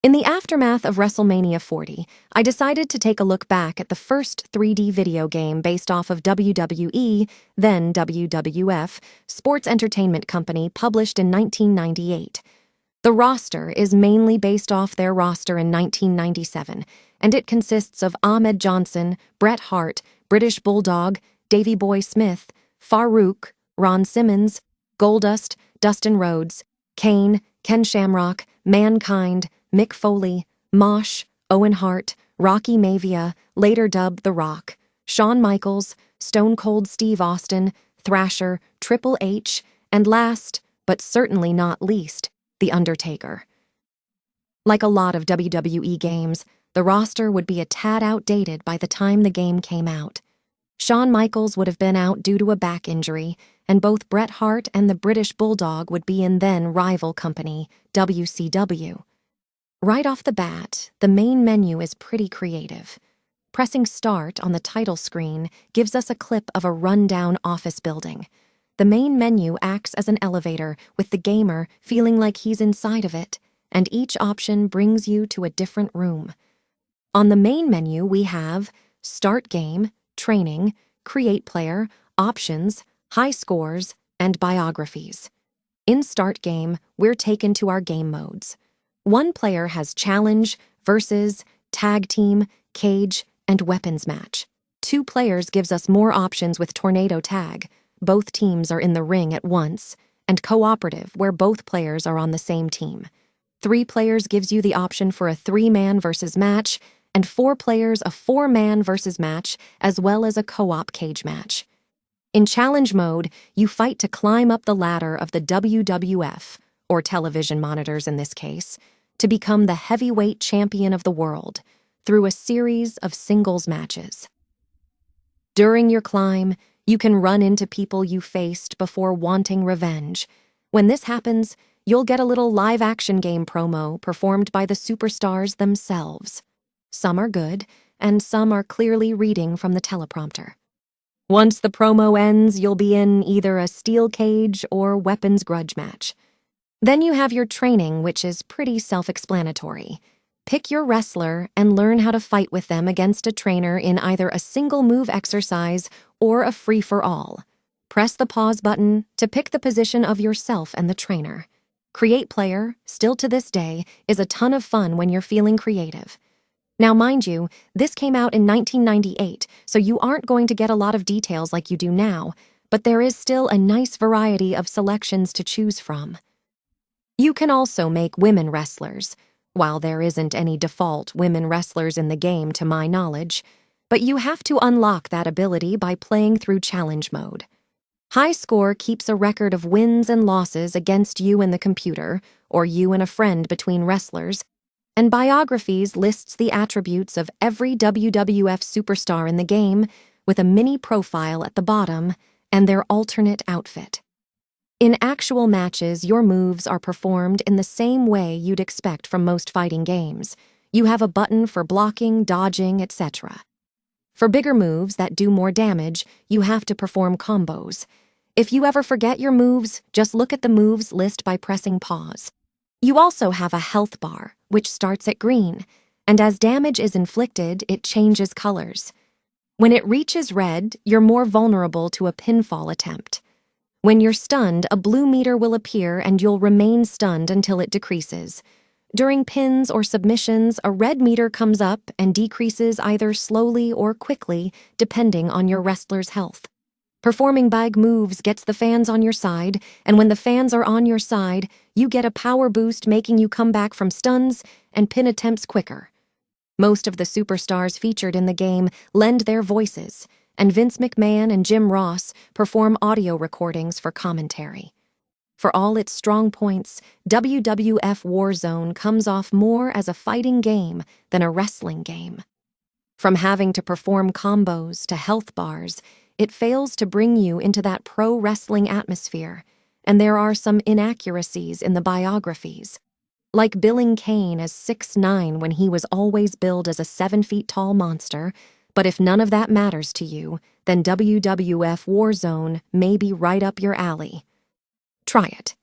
In the aftermath of WrestleMania 40, I decided to take a look back at the first 3D video game based off of WWE, then WWF, sports entertainment company, published in 1998. The roster is mainly based off their roster in 1997, and it consists of Ahmed Johnson, Bret Hart, British Bulldog, Davey Boy Smith, Farouk, Ron Simmons, Goldust, Dustin Rhodes, Kane, Ken Shamrock, Mankind, Mick Foley, Mosh, Owen Hart, Rocky Maivia, later dubbed The Rock, Shawn Michaels, Stone Cold Steve Austin, Thrasher, Triple H, and last, but certainly not least, The Undertaker. Like a lot of WWE games, the roster would be a tad outdated by the time the game came out. Shawn Michaels would have been out due to a back injury, and both Bret Hart and the British Bulldog would be in then rival company, WCW. Right off the bat, the main menu is pretty creative. Pressing start on the title screen gives us a clip of a rundown office building. The main menu acts as an elevator, with the gamer feeling like he's inside of it, and each option brings you to a different room. On the main menu, we have Start Game, Training, Create Player, Options, High Scores, and Biographies. In Start Game, we're taken to our game modes. One player has Challenge, Versus, Tag Team, Cage, and Weapons Match. 2 players gives us more options with Tornado Tag. Both teams are in the ring at once, and Cooperative, where both players are on the same team. 3 players gives you the option for a 3-man versus match, and 4 players a 4-man versus match, as well as a co-op cage match. In Challenge mode, you fight to climb up the ladder of the WWF, or television monitors in this case, to become the heavyweight champion of the world through a series of singles matches. During your climb, you can run into people you faced before wanting revenge. When this happens, you'll get a little live-action game promo performed by the superstars themselves. Some are good, and some are clearly reading from the teleprompter. Once the promo ends, you'll be in either a steel cage or weapons grudge match. Then you have your training, which is pretty self-explanatory. Pick your wrestler and learn how to fight with them against a trainer in either a single move exercise or a free-for-all. Press the pause button to pick the position of yourself and the trainer. Create Player, still to this day, is a ton of fun when you're feeling creative. Now, mind you, this came out in 1998, so you aren't going to get a lot of details like you do now, but there is still a nice variety of selections to choose from. You can also make women wrestlers, while there isn't any default women wrestlers in the game to my knowledge, but you have to unlock that ability by playing through challenge mode. High Score keeps a record of wins and losses against you and the computer, or you and a friend between wrestlers, and Biographies lists the attributes of every WWF superstar in the game with a mini profile at the bottom and their alternate outfit. In actual matches, your moves are performed in the same way you'd expect from most fighting games. You have a button for blocking, dodging, etc. For bigger moves that do more damage, you have to perform combos. If you ever forget your moves, just look at the moves list by pressing pause. You also have a health bar, which starts at green, and as damage is inflicted, it changes colors. When it reaches red, you're more vulnerable to a pinfall attempt. When you're stunned, a blue meter will appear and you'll remain stunned until it decreases. During pins or submissions, a red meter comes up and decreases either slowly or quickly, depending on your wrestler's health. Performing big moves gets the fans on your side, and when the fans are on your side, you get a power boost making you come back from stuns and pin attempts quicker. Most of the superstars featured in the game lend their voices, and Vince McMahon and Jim Ross perform audio recordings for commentary. For all its strong points, WWF War Zone comes off more as a fighting game than a wrestling game. From having to perform combos to health bars, it fails to bring you into that pro wrestling atmosphere, and there are some inaccuracies in the biographies, like billing Kane as 6'9" when he was always billed as a 7 feet tall monster. But if none of that matters to you, then WWF War Zone may be right up your alley. Try it.